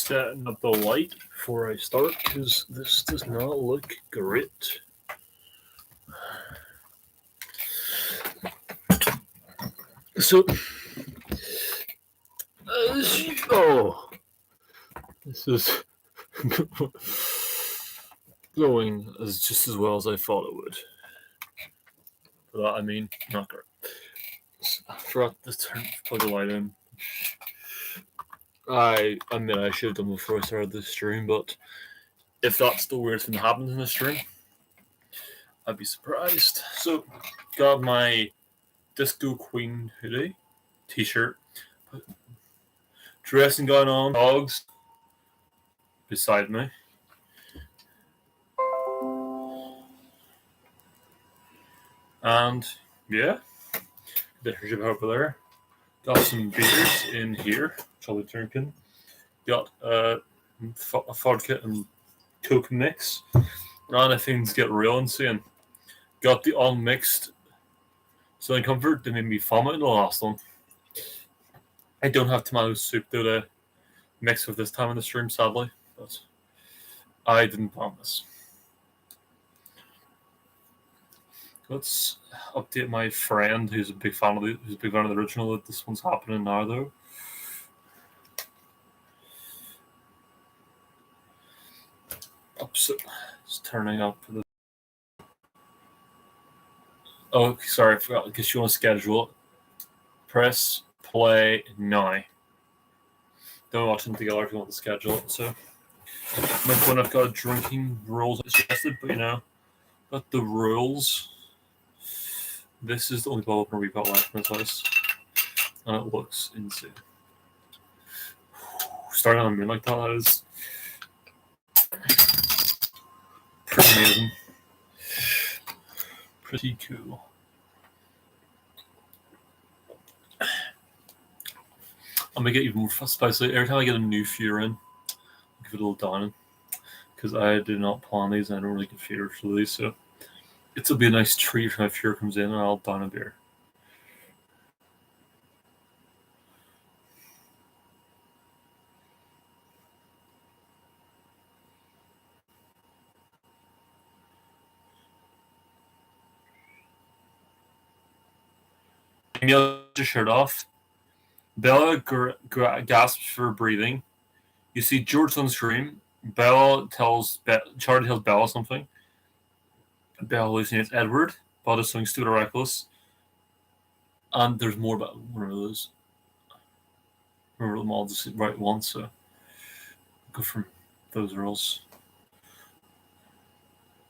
setting up the light before I start because this does not look great. So, this is going as just as well as I thought it would. For that, I mean, not great. I forgot to plug the light in. I admit I should have done before I started this stream, but if that's the weirdest thing that happens in the stream, I'd be surprised. So, got my Disco Queen hoodie, t-shirt, dressing going on, dogs beside me. And yeah, there's your over there. Got some beers in here, which I'll be drinking. Got a vodka and Coke mix. And if things get real insane, got the unmixed Southern Comfort that made me vomit in the last one. I don't have tomato soup though to mix with this time in the stream, sadly, but I didn't promise. Let's update my friend who's a big fan of the original that this one's happening now though. It's turning up. Oh, sorry, I forgot. Because you want to schedule it. Press play now. Don't watch them together if you want to schedule it. So, my phone, I've got drinking rules suggested, but got the rules. This is the only bottle opener we've got left in this house, and it looks insane. Starting on a moon like that is pretty amazing. Pretty cool. I'm gonna get even more spicy. Every time I get a new fear in, I'll give it a little downing. Because I did not plan these and I don't really get fears for these, so it'll be a nice treat when my fear comes in and I'll down a beer. Danielle has her shirt off. Bella gasps for breathing. You see George on screen. Charlie tells Bella something. Bella hallucinates Edward. Bella does something stupid or reckless. And there's more about one of those. Remember them all just right at once, so go from those rules.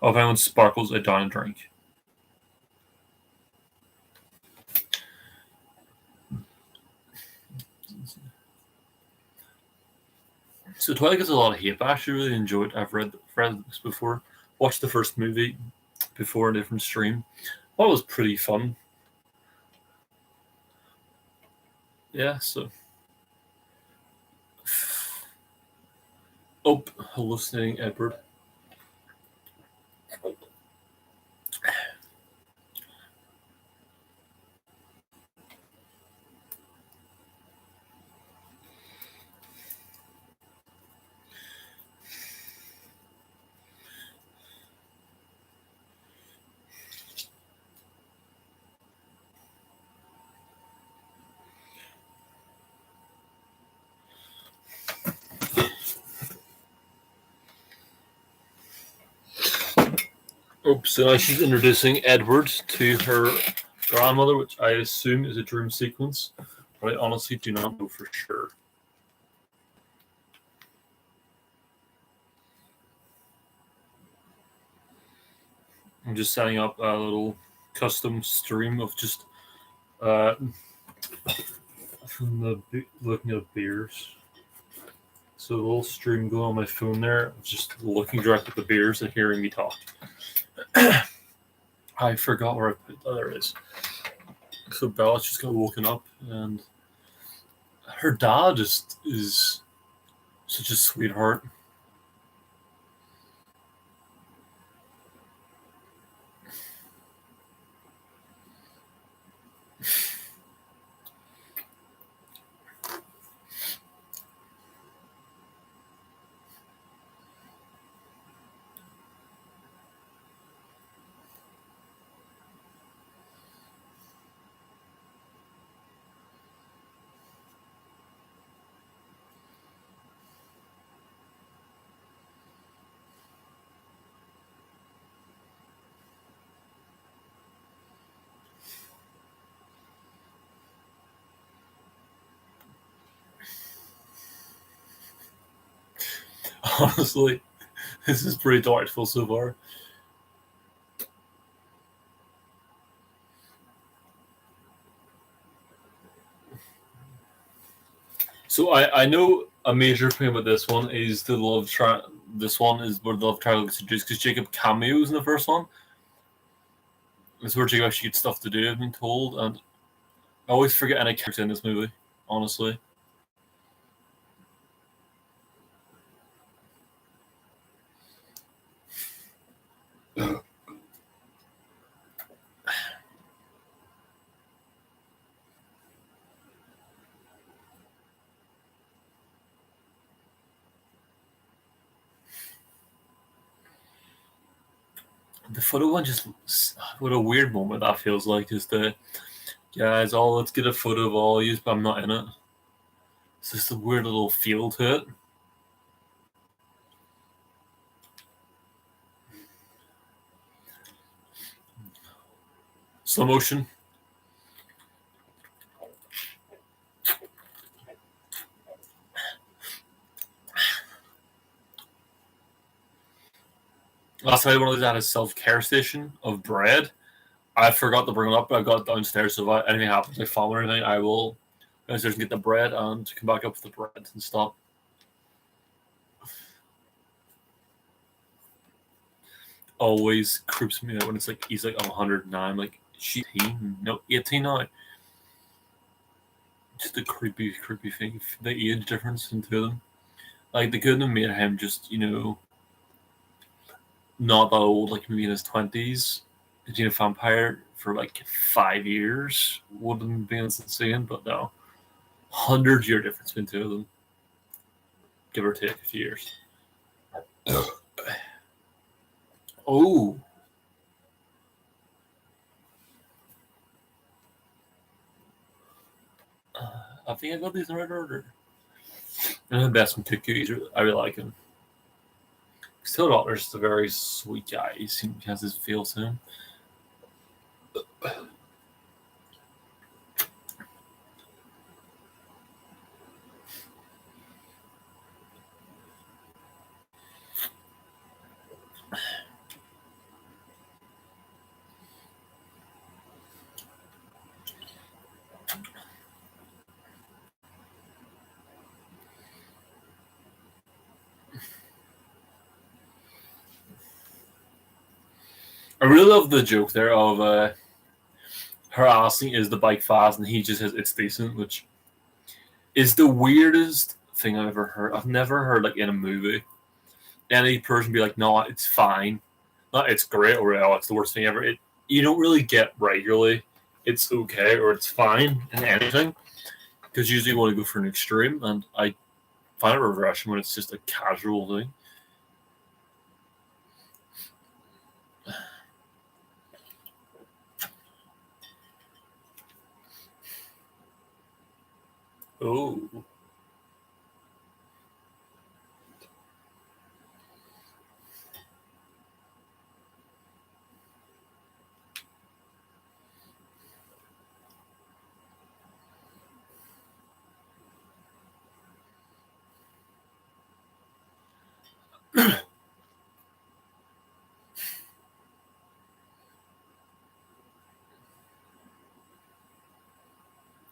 Oh, if anyone sparkles, I down and drink. So Twilight gets a lot of hate, but I actually really enjoyed it. I've read this before. Watched the first movie before a different stream. Well, it was pretty fun. Yeah, so. Oh, hallucinating Edward. Oops, so now she's introducing Edward to her grandmother, which I assume is a dream sequence, but I honestly do not know for sure. I'm just setting up a little custom stream of just looking at beers. So a little stream going on my phone there, just looking directly at the beers and hearing me talk. I forgot where I put that. There it is. So Bella's just got woken up, and her dad just is such a sweetheart. Honestly, this is pretty delightful so far. So I know a major thing about this one is the love triangle. This one is where the love triangle gets introduced because Jacob cameos in the first one. It's where Jacob actually gets stuff to do, I've been told, and I always forget any character in this movie, honestly. The photo one just, what a weird moment that feels like, is the, guys, let's get a photo of all you, but I'm not in it. It's just a weird little feel to it. Slow motion. Last night, one of these had a self-care station of bread. I forgot to bring it up, but I got it downstairs, so if anything happens, like fall or anything, I will go downstairs and get the bread and come back up with the bread and stop. Always creeps me out when it's like he's like 109, like she 18 now. Just a creepy thing. The age difference into them. Like they couldn't have made him just, not that old, like maybe in his 20s. Being a vampire for like 5 years wouldn't have been insane, but no. 100-year difference between two of them. Give or take a few years. Oh. I think I got these in the right order. And the best one too. I really like him. Still, Daughter's just a very sweet guy. He has this feel to him. I really love the joke there of her asking, "Is the bike fast?" and he just says, "It's decent," which is the weirdest thing I've ever heard. I've never heard like in a movie any person be like, "No, it's fine," not "It's great" or "Oh, it's the worst thing ever." You don't really get regularly. It's okay or it's fine in anything because usually you want to go for an extreme, and I find it refreshing when it's just a casual thing. Oh.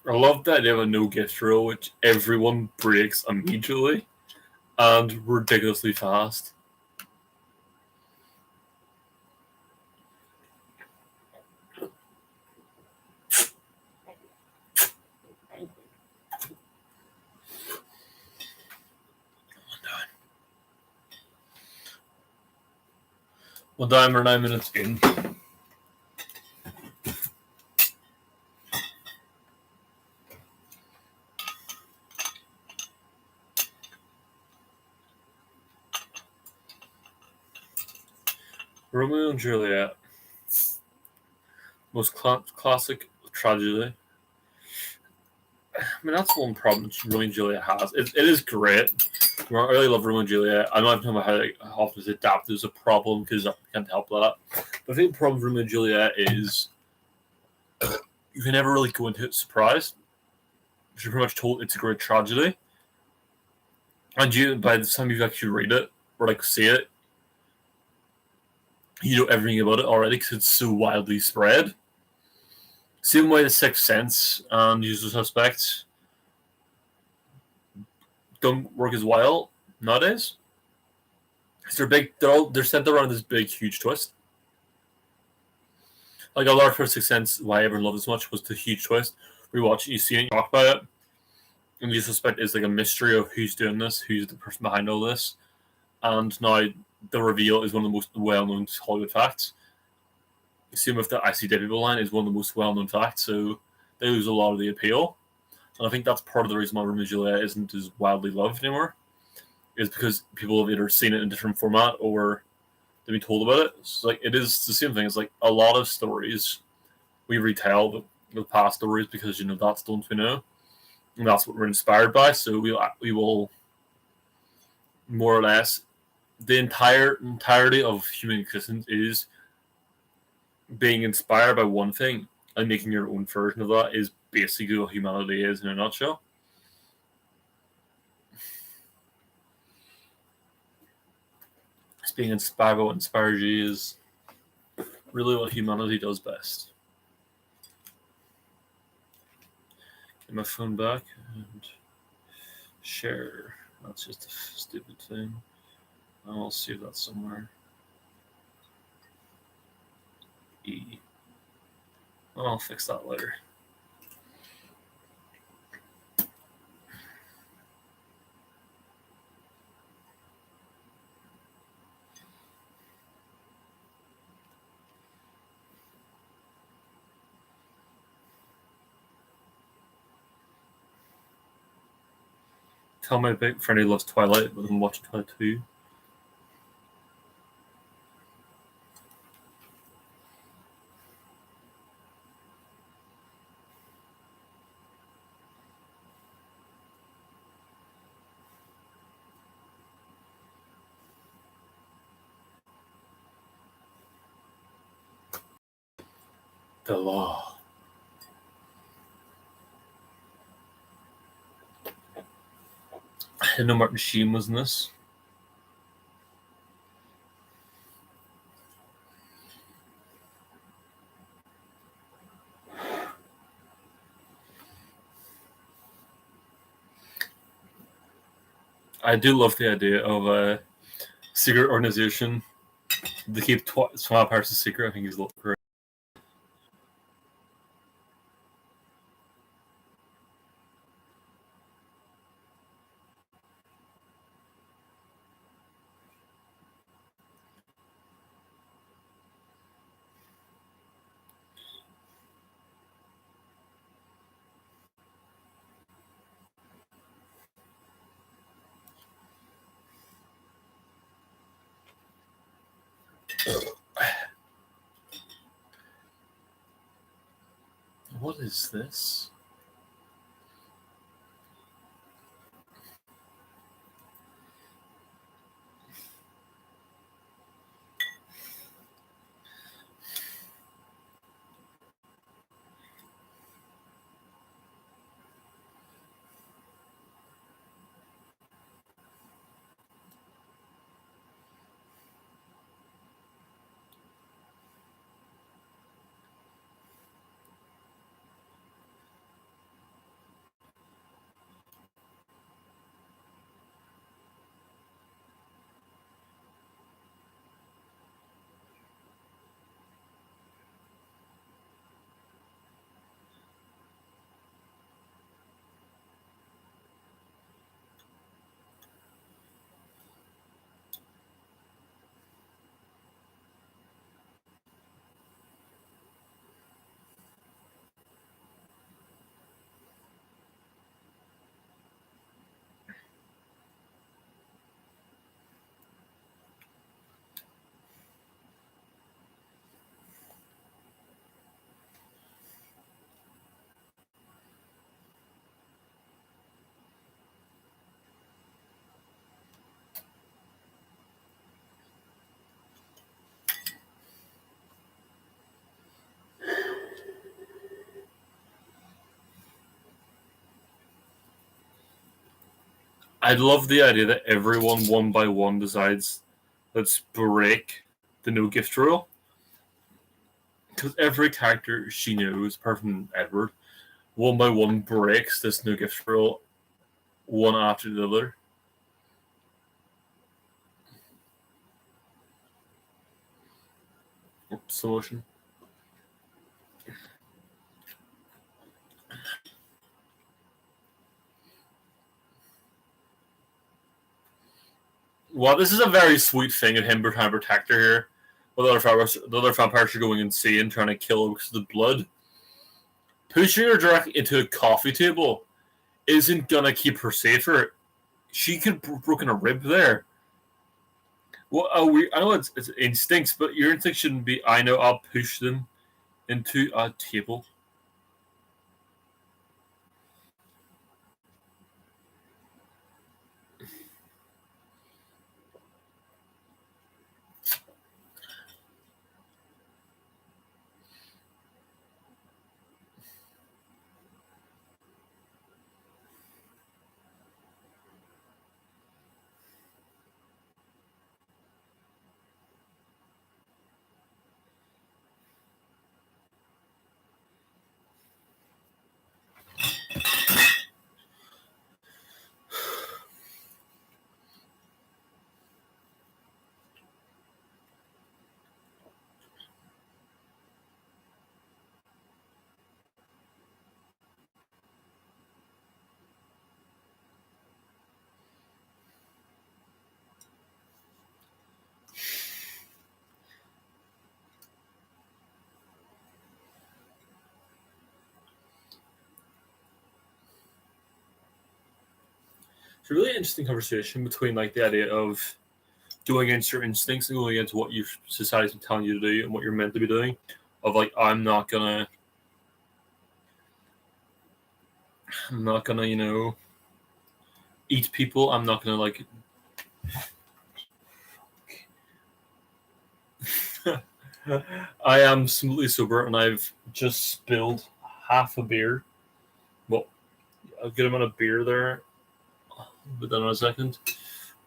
I love that they have a no gift rule, which everyone breaks immediately and ridiculously fast. Well, dime or 9 minutes in. Romeo and Juliet. Most classic tragedy. I mean, that's one problem Romeo and Juliet has. It is great. I really love Romeo and Juliet. I'm not talking about how often it's adapted is a problem because I can't help that. But I think the problem with Romeo and Juliet is you can never really go into it surprised. You're pretty much told it's a great tragedy. And by the time you actually read it, or like see it, you know everything about it already because it's so widely spread. Same way the Sixth Sense and Usual Suspects don't work as well nowadays. They're big. They're centered around this big, huge twist. Like a large part of Sixth Sense, why everyone loved it so much was the huge twist. We watch it, you see it, you talk about it, and you suspect it's like a mystery of who's doing this, who's the person behind all this, and now the reveal is one of the most well-known Hollywood facts. Same with the "I see dead people" line is one of the most well-known facts, so they lose a lot of the appeal. And I think that's part of the reason why Romeo and Juliet isn't as widely loved anymore, is because people have either seen it in a different format or they've been told about it. It's like it is the same thing. It's like a lot of stories we retell the past stories because that's the ones we know, and that's what we're inspired by. So we will more or less the entirety of human existence is being inspired by one thing and making your own version of that is basically what humanity is in a nutshell. It's being inspired by what inspires you is really what humanity does best. Get my phone back and share. That's just a stupid thing. I'll save that somewhere. E. I'll fix that later. Tell my big friend he loves Twilight, but I'm watching Twilight 2. The law. I didn't know Martin Sheen was in this. I do love the idea of a secret organization to keep vampires a secret. I think he's great. What is this? I love the idea that everyone one by one decides, let's break the no gift rule. Because every character she knows, apart from Edward, one by one breaks this no gift rule one after the other. Slow motion. Well, this is a very sweet thing of him trying to protect her here. The other vampires are going insane, trying to kill her because of the blood. Pushing her directly into a coffee table isn't gonna keep her safer. She could have broken a rib there. Well, I know it's instincts, but your instinct shouldn't be, I know I'll push them into a table. It's a really interesting conversation between like the idea of going against your instincts and going against what your society's been telling you to do and what you're meant to be doing. Of like, I'm not gonna, eat people. I'm not gonna like. I am smoothly sober and I've just spilled half a beer. Well, a good amount of beer there. But then in a second,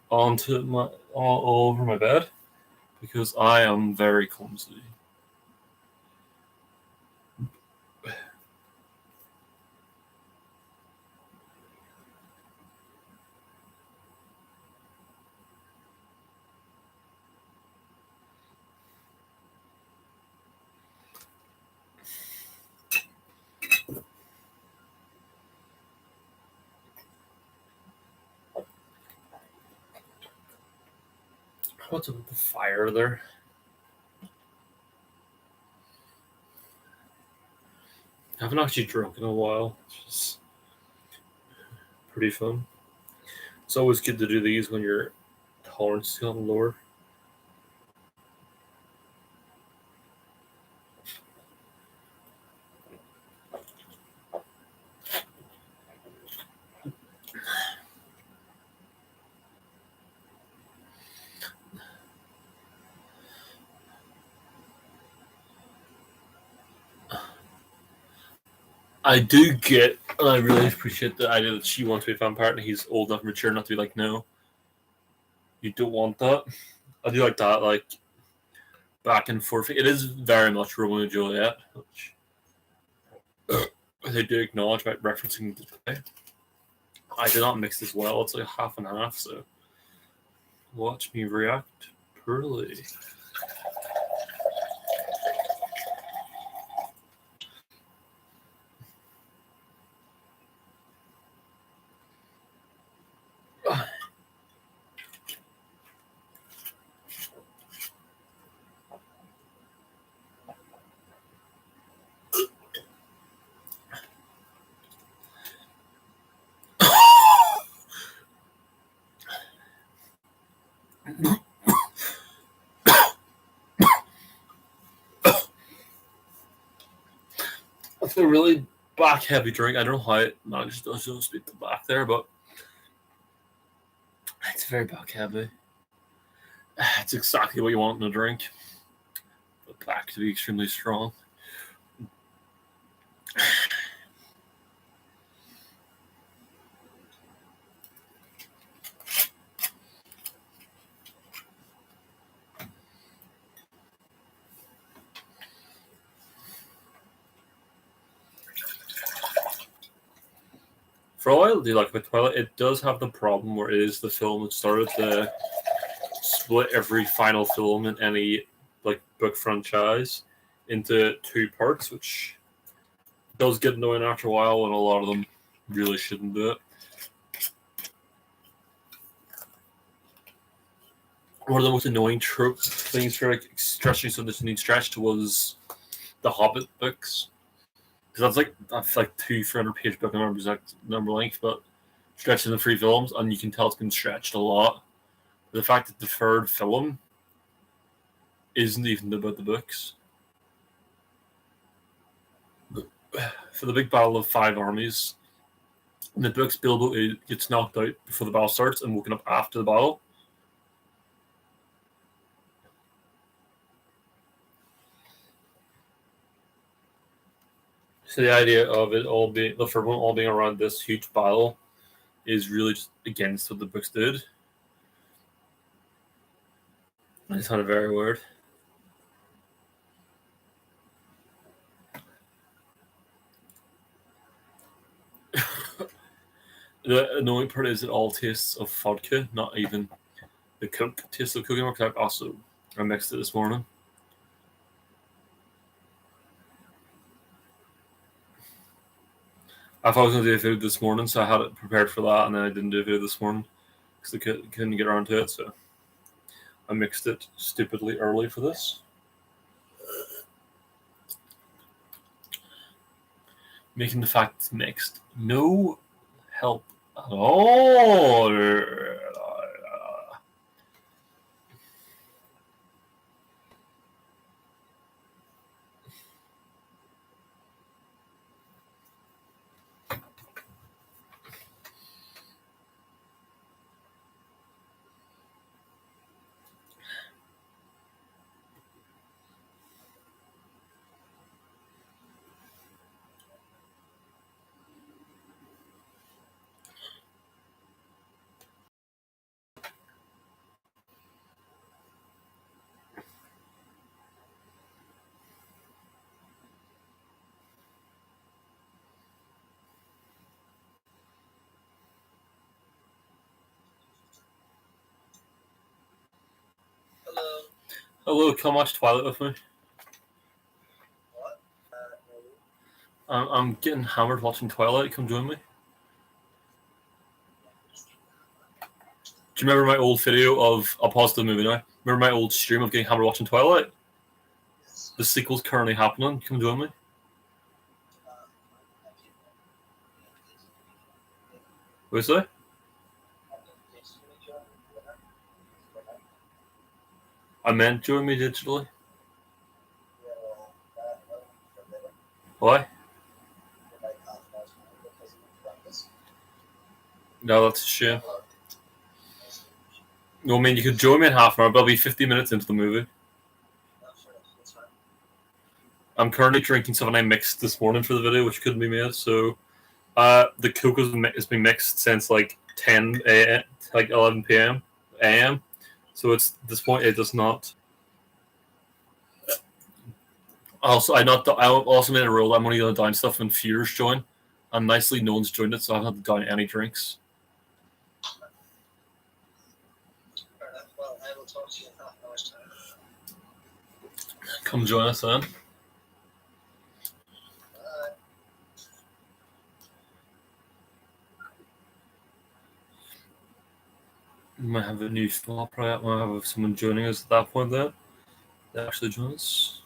onto my all over my bed because I am very clumsy. What's up with the fire there? I haven't actually drunk in a while. It's just pretty fun. It's always good to do these when your tolerance is gotten lower. I do get, and I really appreciate the idea that she wants to be a vampire and he's old enough and mature enough to be like, no, you don't want that. I do like that, like, back and forth. It is very much Romeo and Juliet, which they do acknowledge by referencing the play. I did not mix this well. It's like half and half, so watch me react poorly. It's a really back heavy drink. I don't know how it manages to speak the back there, but it's very back heavy. It's exactly what you want in a drink. The back to be extremely strong. for all I do like about Twilight, it does have the problem where it is the film that started to split every final film in any like book franchise into two parts, which does get annoying after a while, and a lot of them really shouldn't do it. One of the most annoying trope things for like stretching something that needs stretched was the Hobbit books, because that's like 300-page book. I don't remember exact number length, but stretched into 3 films, and you can tell it's been stretched a lot. The fact that the third film isn't even about the books. For the big battle of 5 armies, in the books, Bilbo gets knocked out before the battle starts and woken up after the battle. So the idea of it all being the third one all being around this huge battle is really just against what the books did. It sounded very weird. The annoying part is it all tastes of vodka, not even the Coke tastes of cooking. I mixed it this morning. I thought I was going to do a video this morning, so I had it prepared for that, and then I didn't do a video this morning because I couldn't get around to it, so I mixed it stupidly early for this. Making the fact it's mixed no help at all. Hello, come watch Twilight with me. I'm getting hammered watching Twilight. Come join me. Do you remember my old video of... I'll pause the movie now. Remember my old stream of getting hammered watching Twilight? The sequel's currently happening. Come join me. What is that? I meant join me digitally. Why? No, that's a shame. No, I mean, you could join me in half an hour, but I'll be 50 minutes into the movie. I'm currently drinking something I mixed this morning for the video, which couldn't be made, so... the Coke has been mixed since like 10 a.m., like 11 p.m. a.m. So it's at this point it does not. Also, I also made a rule. I'm only going to down stuff when viewers join, and nicely no one's joined it, so I haven't had to down any drinks. Well, I will talk to you in half an hour's time. Come join us then. We might have a new spot, probably. Might have someone joining us at that point there. They actually join us.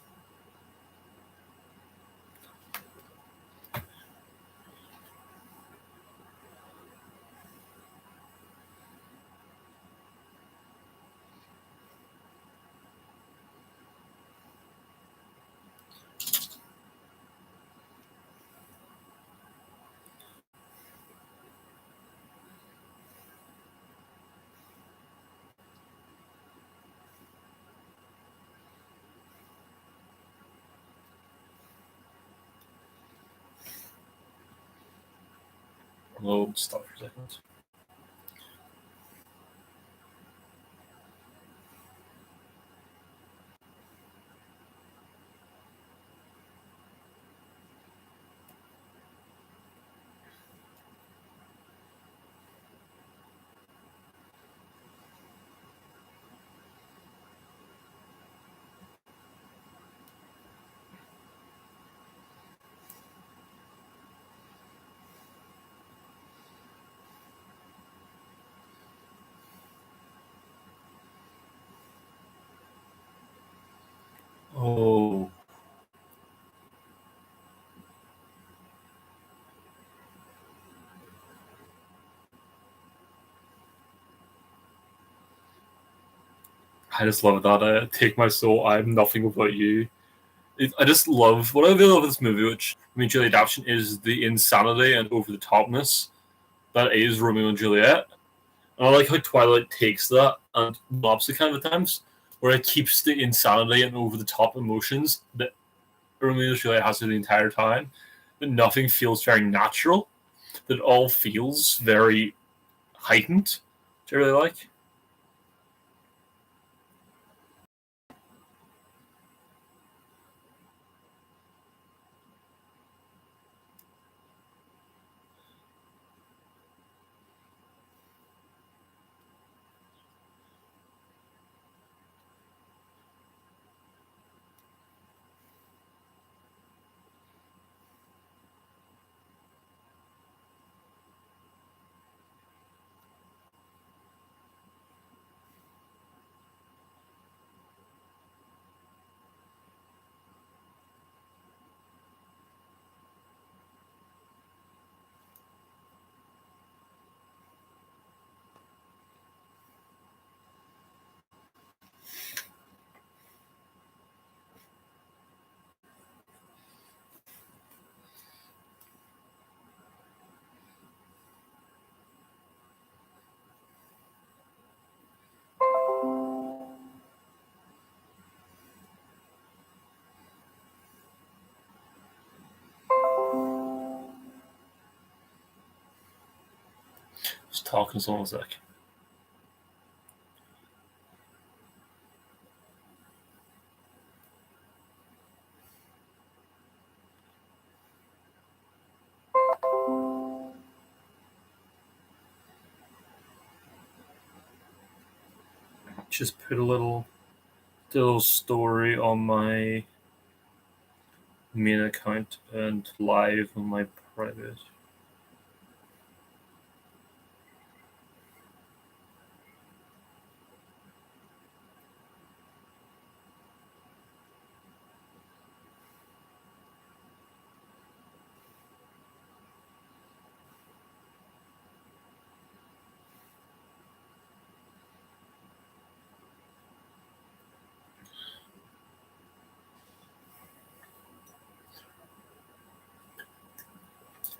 Load stuff for a second. I just love that. Take my soul. I am nothing without you. I just love what I really love this movie, which I mean, Julie adaptation is the insanity and over the topness that is Romeo and Juliet. And I like how Twilight takes that and lobs it kind of at times, where it keeps the insanity and over the top emotions that Romeo and Juliet has through the entire time, but nothing feels very natural. That all feels very heightened. Do you really like? Just talking to someone a sec. Just put a little story on my main account and live on my private.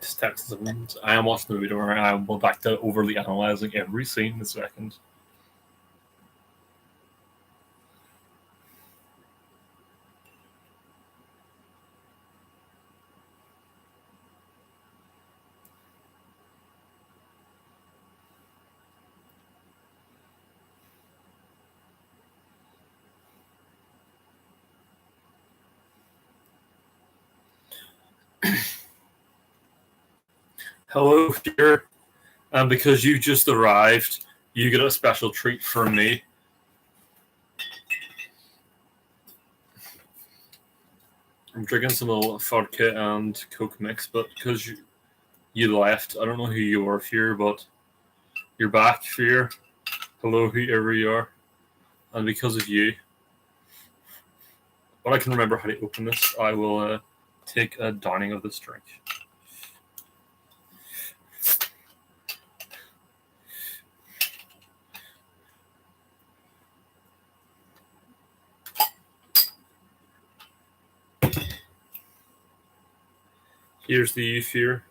Just text them. I am watching the video and I will back to overly analyzing every scene in a second. Hello, Fear. And because you just arrived, you get a special treat from me. I'm drinking some little vodka and Coke mix, but because you left, I don't know who you are, Fear, but you're back, Fear. Hello, whoever you are. And because of you, when I can remember how to open this, I will take a downing of this drink. Here's the Fear.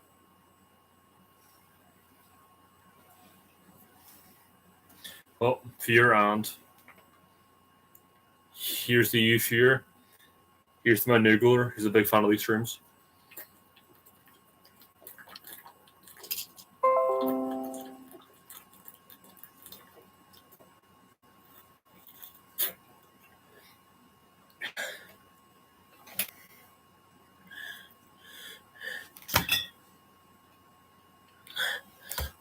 Well, Fear, and here's the Fear. Here's my noogler. He's a big fan of these rooms.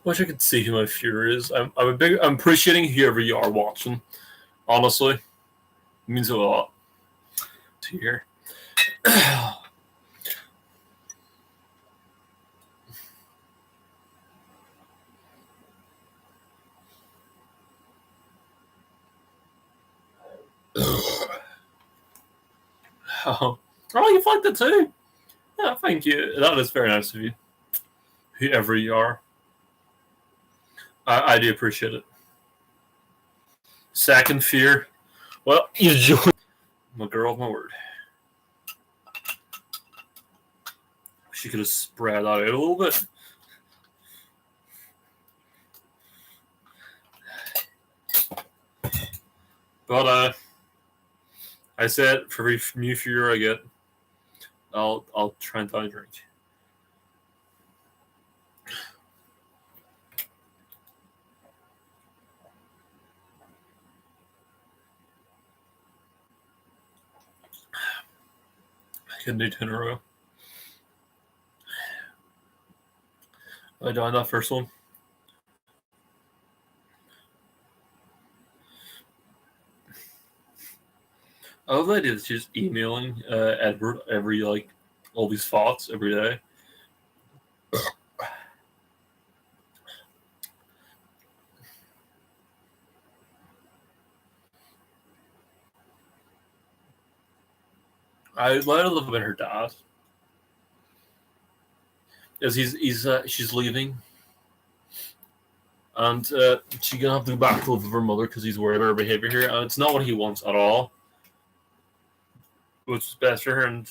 Wish I could see who my Fear is. I'm appreciating whoever you are watching. Honestly, it means a lot to hear. Oh, you liked it too. Yeah, thank you. That is very nice of you. Whoever you are, I do appreciate it. Second Fear, Well, you join my girl of my word. She could have spread that out a little bit. But I said for every new viewer I get, I'll try and buy a drink. I can do 10 in a row. I died that first one. I love the idea that she's emailing Edward every all these thoughts every day. I might have loved about her dad, as she's leaving, and she's gonna have to go back to live with her mother because he's worried about her behavior here, and it's not what he wants at all. What's best for her, and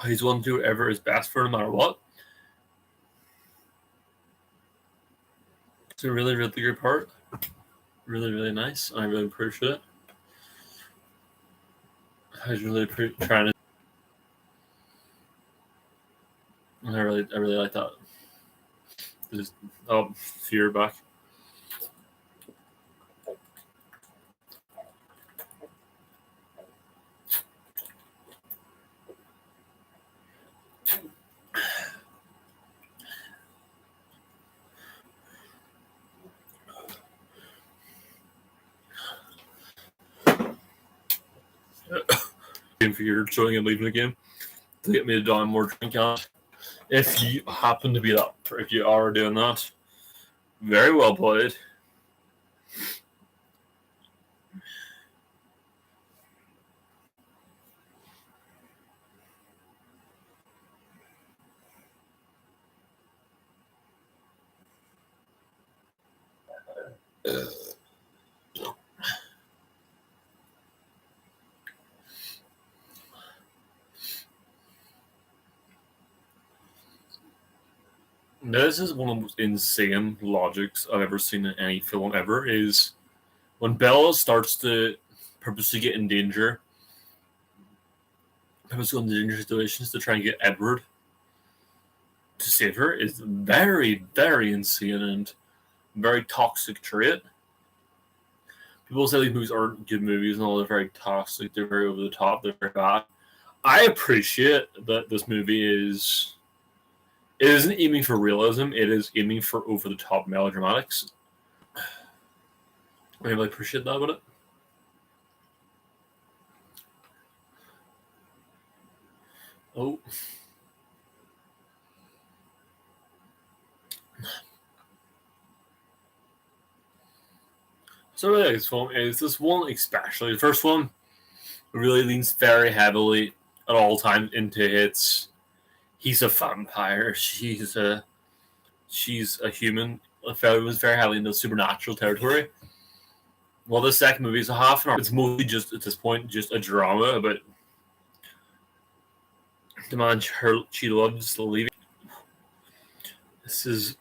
he's willing to do whatever is best for her, no matter what. It's a really, really good part. Really, really nice. I really appreciate it. I was really trying to. I really like that. Just fear back. For your showing and leaving the game to get me to down more drink out. If you happen to be that, if you are doing that, very well played. This is one of the most insane logics I've ever seen in any film ever, is when Bella starts to purposely get in danger, purposely in danger situations to try and get Edward to save her, is very, very insane and very toxic trait. People say these movies aren't good movies and all, they're very toxic, they're very over the top, they're very bad. I appreciate that this movie it isn't aiming for realism, it is aiming for over-the-top melodramatics. I really appreciate that about it. Oh. So I really like this film. Is this one especially, the first one really leans very heavily at all times into its he's a vampire, she's a human. It was very heavily into supernatural territory. Well, the second movie is a half an hour. It's mostly just, at this point, just a drama about the man she loves leaving. This is...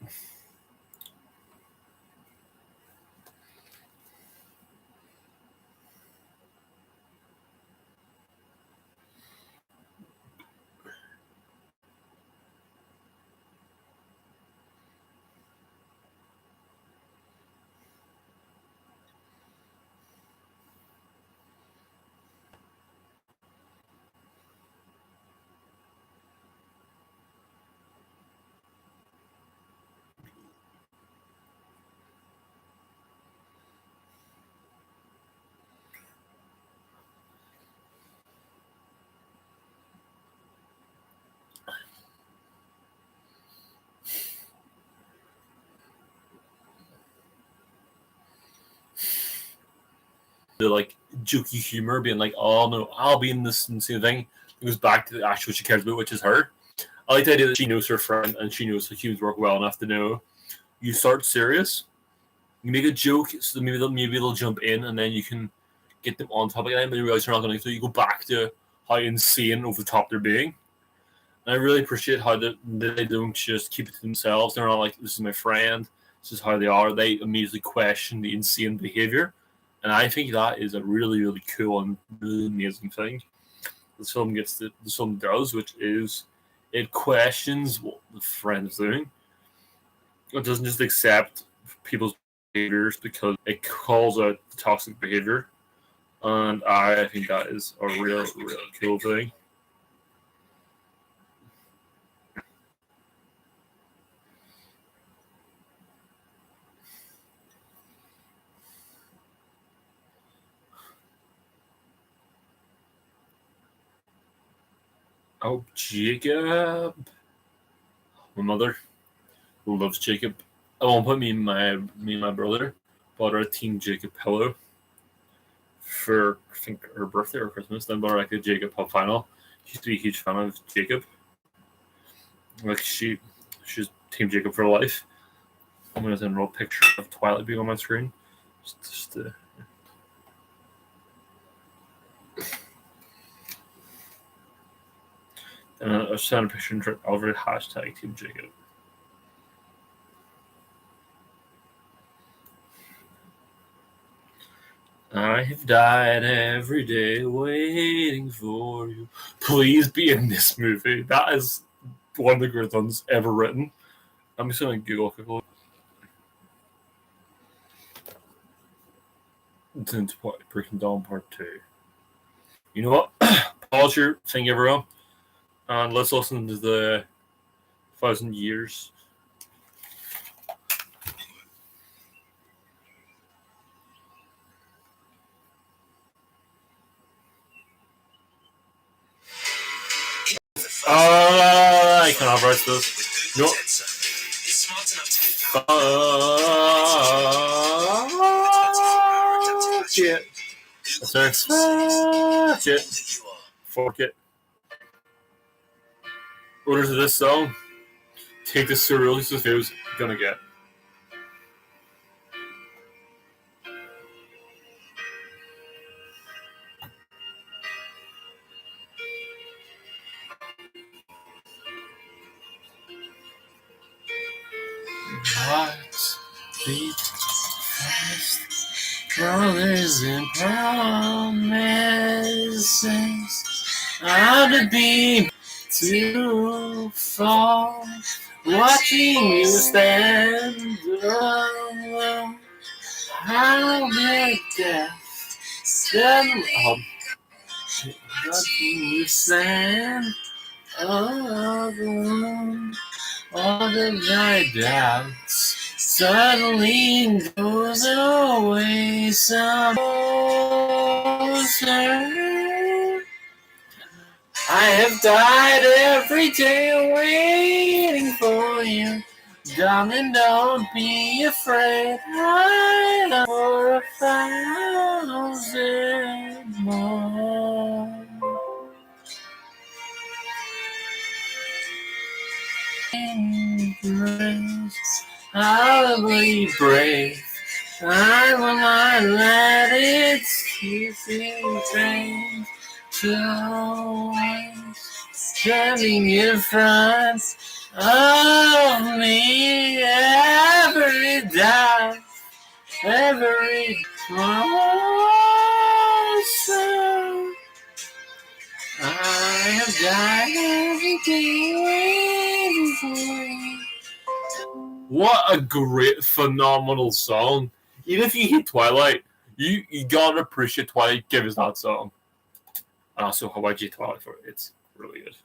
the jokey humor, being like, "Oh no, I'll be in this and same thing." It goes back to the actual she cares about, which is her. I like the idea that she knows her friend and she knows the humans work well enough to know you start serious, you make a joke, so maybe they'll jump in, and then you can get them on top again, but you realize you're not going to. So you go back to how insane over the top they're being. And I really appreciate how they don't just keep it to themselves. They're not like, this is my friend, this is how they are. They immediately question the insane behavior. And I think that is a really, really cool and really amazing thing this film does, which is it questions what the friend is doing. It doesn't just accept people's behaviors because it calls out the toxic behavior. And I think that is a real, real cool thing. Oh, Jacob. My mother loves Jacob. At one point, me and my brother bought her a Team Jacob pillow for, I think, her birthday or Christmas. Then bought her like a Jacob pub final. She used to be a huge fan of Jacob. Like she's Team Jacob for life. I'm gonna send a picture of Twilight being on my screen. And I'll send a picture of it, hashtag Team Jacob. I have died every day waiting for you. Please be in this movie. That is one of the greatest ones ever written. I'm just going to Google quickly. It's into Breaking Dawn Part 2. You know what? Pause your thing, everyone. And let's listen to the 1,000 Years. I cannot write this. No. Shit. Shit. Fork it. Orders of this song. Take this surrealist as it was gonna get. Hearts beat fast, brothers and promises are to be too far. Watching you stand alone, how did death suddenly watching you stand alone? All of my doubts suddenly goes away some closer. I have died every day waiting for you. Darling, don't be afraid. I love for 1,000 more. I'll be brave. I will not let it keep me trained to always standing in front of me every day, every closer. I have died every day waiting for you. What a great, phenomenal song. Even if you hate Twilight, you gotta appreciate Twilight. Give us that song. And also, how about you Twilight for it? It's really good.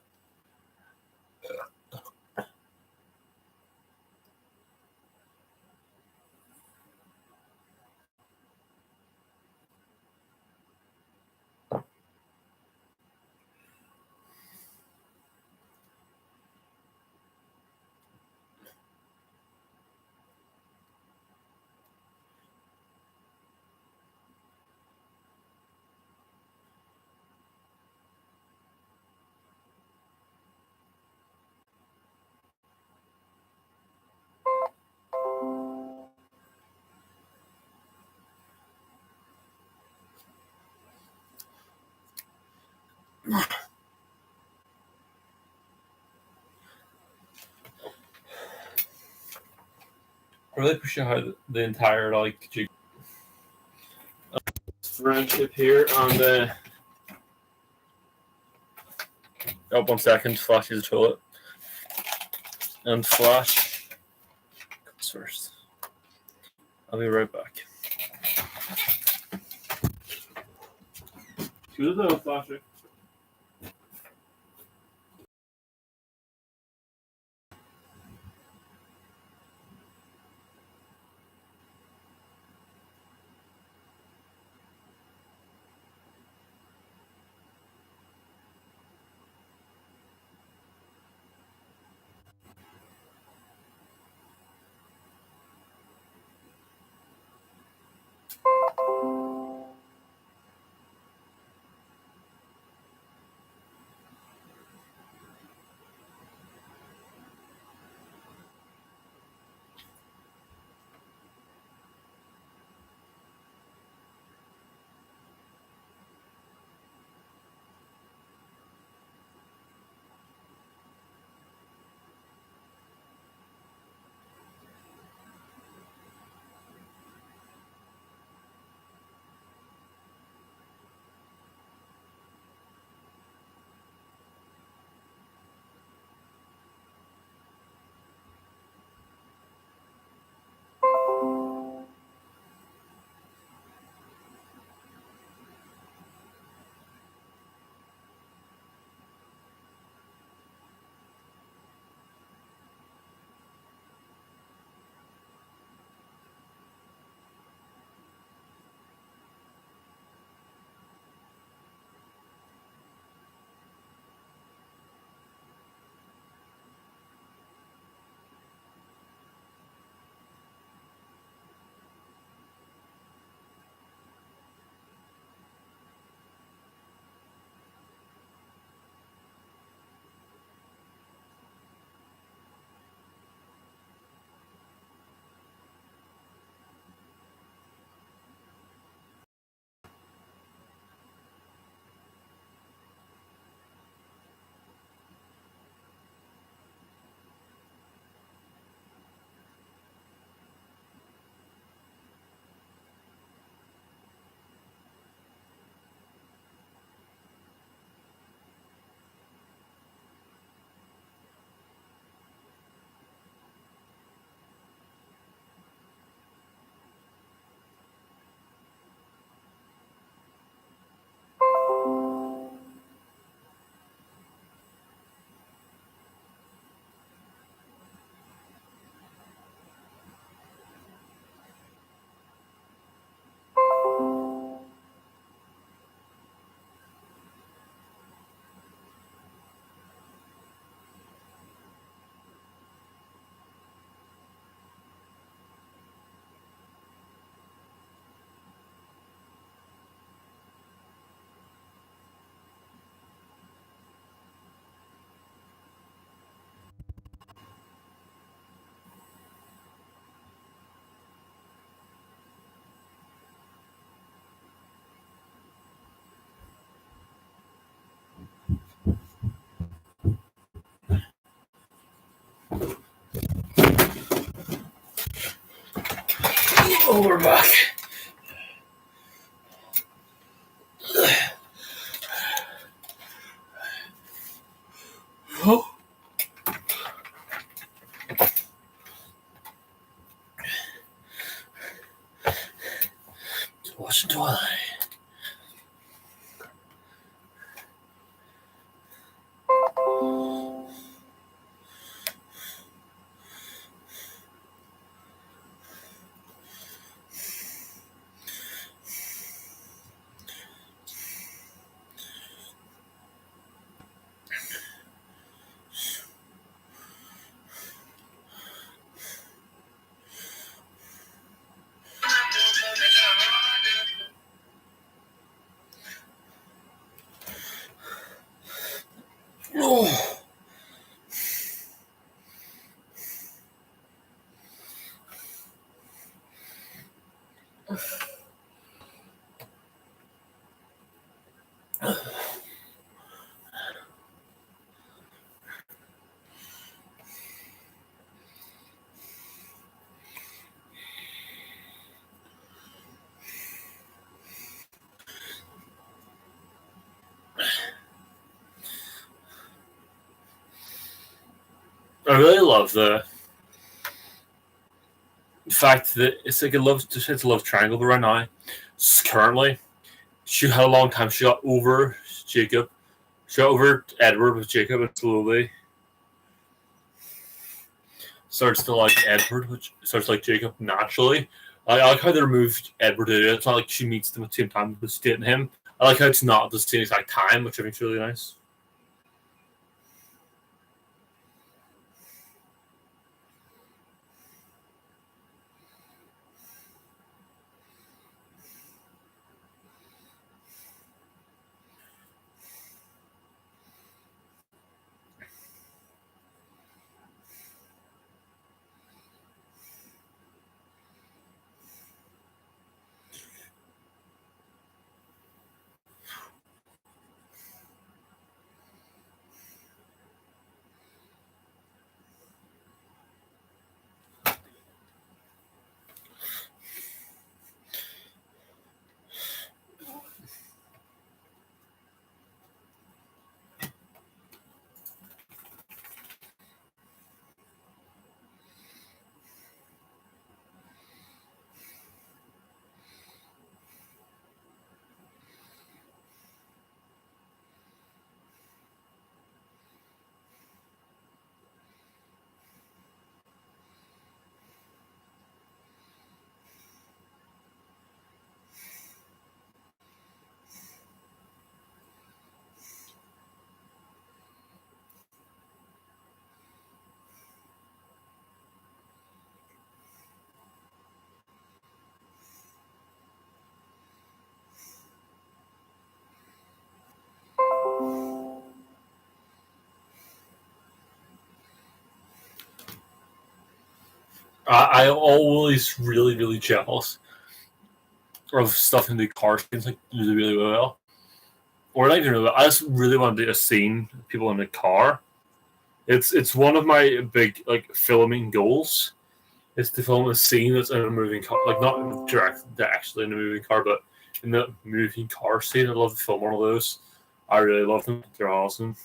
really appreciate how the entire like friendship here on the. Oh, 1 second. Flash is the toilet, and Flash comes first. I'll be right back. Who's the Flasher? Oh, we're back. Oh. Watching Twilight. Oh. I really love the fact that it's like it's a love triangle. But right now, currently, she had a long time. She got over Jacob. She got over Edward with Jacob, and slowly starts to like Edward, which starts to like Jacob naturally. I like how they removed Edward. It's not like she meets them at the same time as dating him. I like how it's not at the same exact time, which I think is really nice. I'm always really, really jealous of stuff in the car scenes like really, really well. Or not even really. I just really want to do a scene of people in the car. It's one of my big like filming goals. Is to film a scene that's in a moving car, like not direct actually in a moving car, but in the moving car scene. I love to film one of those. I really love them. They're awesome.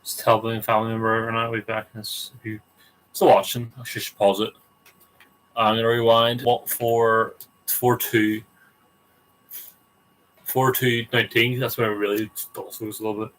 Just tell the family member and I'll be back. If you still watching, I should pause it. I'm gonna rewind. What for 4-2 4-2-19. That's when I really thought it was a little bit.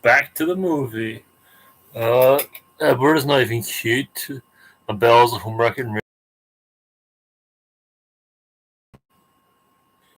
back to the movie. Edward is not even cute. And Belle's a homewrecker